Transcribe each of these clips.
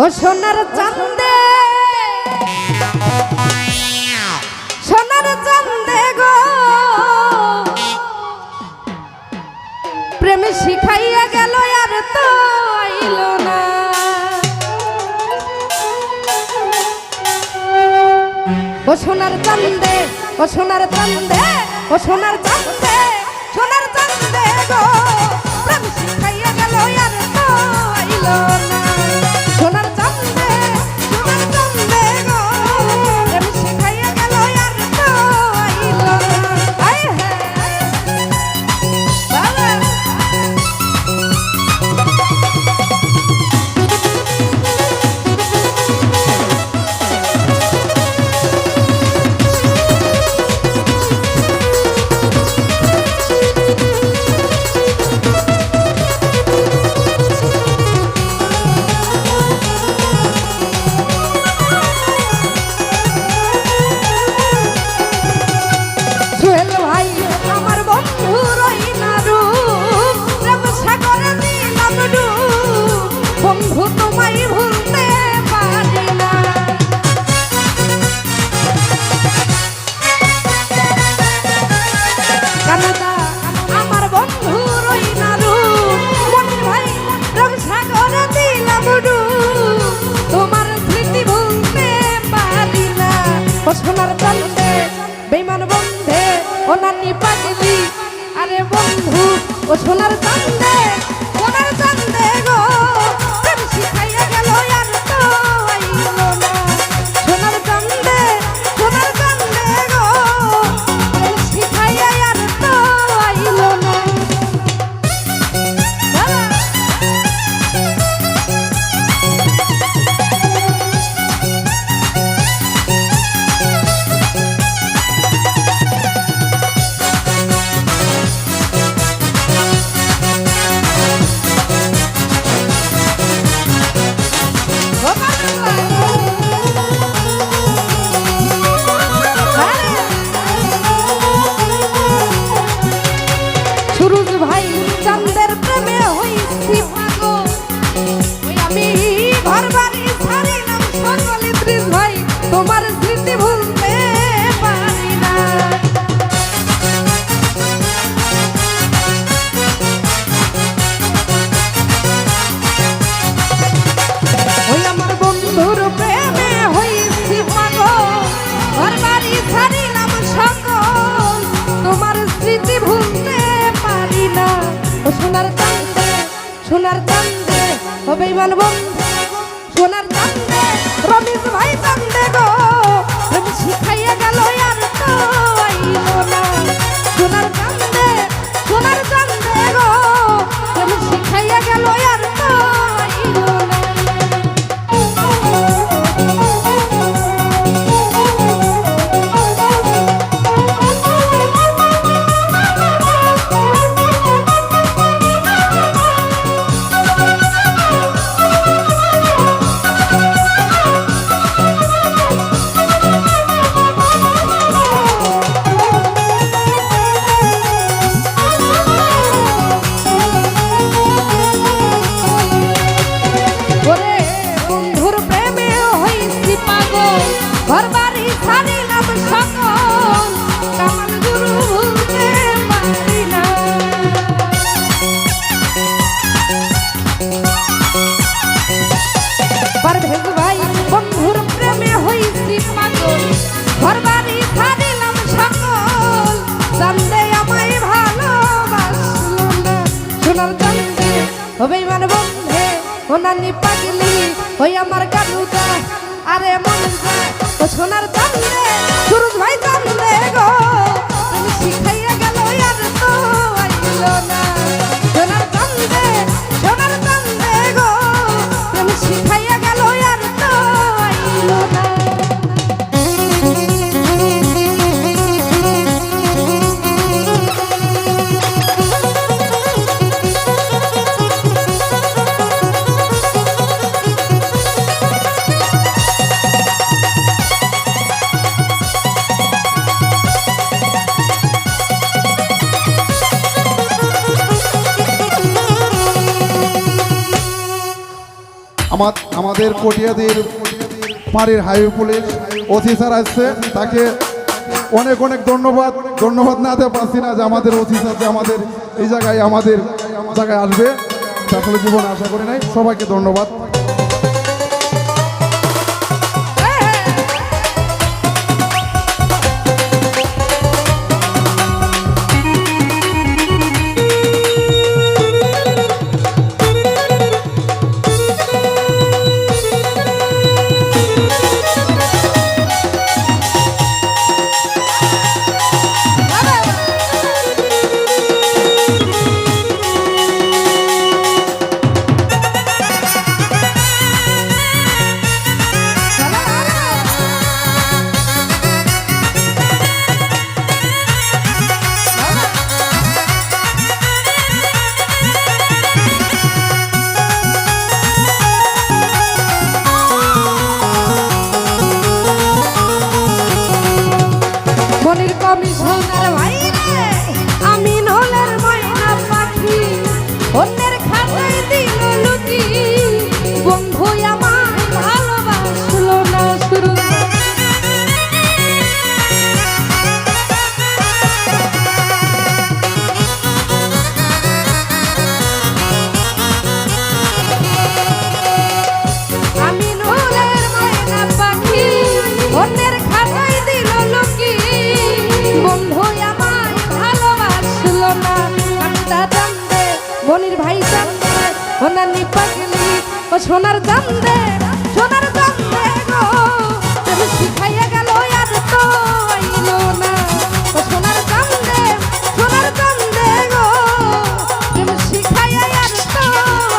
ও সোনার চাঁদে সোনার চাঁদে গো প্রেম শিখাইয়া গেল আর তো আইল না। ও সোনার চাঁদে ও সোনার চাঁদে ও সোনার চাঁদে সোনার চাঁদে গো প্রেম শিখাইয়া গেল আর তো আইল না। সোনার চাঁদে সোনার চাঁদে গো প্রেম শিখাইয়া গেল আর তো আইল না। আয় হায় বাবা বন্ধু তোমায় ভুলতে পারি না। কানাডা আমার বন্ধু রই না মনির ভাই রংসাগরে দিলাম তোমার স্মৃতি ভুলতে পারি না। ও সোনার চাঁদে বেঈমান বন্ধে ও নানি পাগলি আরে বন্ধু ও সোনার চাঁদে সোনার চাঁদে গো শিখাইয়া গেল আর তো আইল না। সোনার চাঁদে সোনার চাঁদে গো শিখাইয়া আর তো আইল না। সুরজ ভাই চাঁদের প্রেমে হইছি পাগল ওই আমি ঘর বাড়ি ছাড়িলাম সকলে ত্রিশ ভাই তোমার স্মৃতি ভুলতে পারি না। ওই আমার বন্ধুর প্রেমে হইছি পাগল ঘর বাড়ি ছাড়িলাম সকল তোমার স্মৃতি ভুলতে পারি না। ও সোনার চাঁদে সোনার চাঁদে ও বেঈমান বন্ধু সোনার চাঁদে রমেশ ভাই চাঁদে গো প্রেম শিখাইয়া গেল আর তো আইল না। সোনার চাঁদে সোনার চাঁদে গো প্রেম শিখাইয়া গেল আর তো আইল না। ঘর বাড়ি ছাড়িলাম সকল কামান গুরু ভুলতে পারি না। পারভেজ ভাই বন্ধুর প্রেমে হইছি পাগল ঘর বাড়ি ছাড়িলাম সকল চাঁদে আমায় ভালোবাসলো না। সোনার চাঁদে ও বেঈমান বন্ধে ও নানি পাগলি ওই আমার গালুটা আরে মন যায় ও সোনার চাঁদে সুরজ ভাই চাঁদে গো তুমি শিখাইয়া গেল আর তো আইল না। সোনার চাঁদে গো তুমি শিখাইয়া গেল আর তো আইল না। আমাদের কটিয়াদির পাড়ির হাইওয়ে পুলিশ অফিসার আসছে, তাকে অনেক অনেক ধন্যবাদ না দিতে পারছি না যে আমাদের অফিসার যে আমাদের এই জায়গায় আমাদের জায়গায় আসবে, আসলে জীবনে আশা করি নাই। সবাইকে ধন্যবাদ। কমিশনার ভাই রে, আমি নলের ময়না পাখি, অন্যের খাতায় দিল লুকি, বন্ধু আমার ভালোবাসলো না শুরু। আমি নলের ময়না পাখি, অন্যের খাতায় দিল লুকি, বন্ধু আমায় ভালোবাসলো না। কান্দা জানদে মনির ভাই জানদে, ও নানি পাগলি ও সোনার জানদে, সোনার জানদে গো, তুমি শিখাইয়া গেল আর তো আইলো না। ও সোনার জানদে, সোনার জানদে গো, তুমি শিখাইয়া আর তো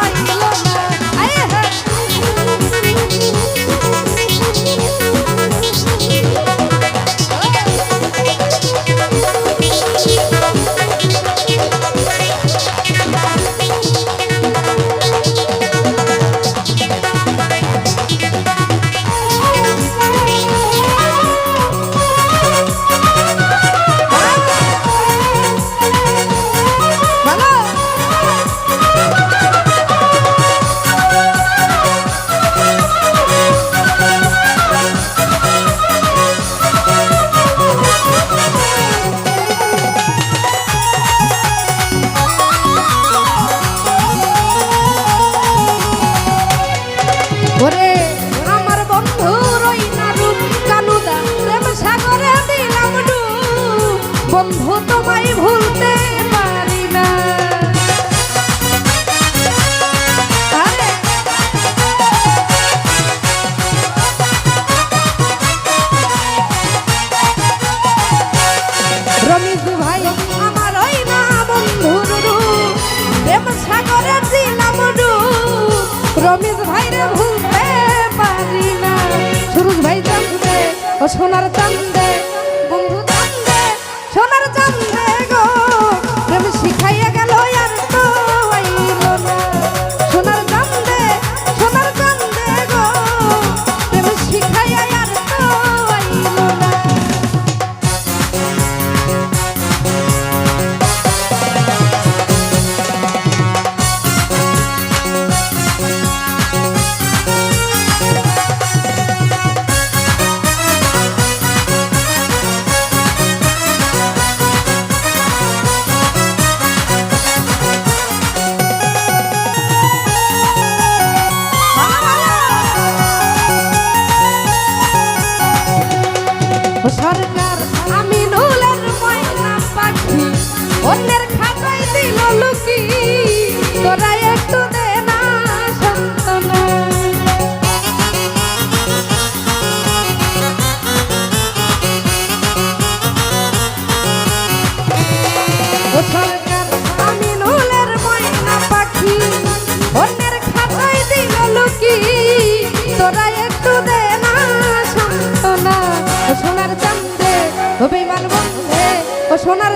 আইলো না। আয়ে হ্যাঁ ওরে আমার বন্ধু রই না রূপ কানুদা, প্রেম সাগরে দিলাম ডুব, বন্ধু তোমায় ভুলতে পারি না। আরে রমিজ ভাই আমার রই না বন্ধুর রূপ, প্রেম সাগরে দিলাম ডুব, রমিজ ভাই রে ভুলতে পারি না। সুরজ ভাই জানদে ও সোনার চান্দে, বন্ধু চান্দে সোনার চান্দে গো, প্রেম শিখাইয়া গেল আর তো আইলো না। সোনার চান্দে, সোনার চান্দে গো, প্রেম শিখাইয়া আর তো আইলো না। সরকার আমি নলের ময়না পাখি, অন্যের খাতায় দিল লুকি, তোরা একটু দে না সান্ত্বনা। ও সরকার আমি নলের ময়না পাখি, অন্যের খাতায় দিল লুকি, তোরা একটু দে না সান্ত্বনা। ও সোনার চান্দে ও বেমান বন্ধে, ও সোনার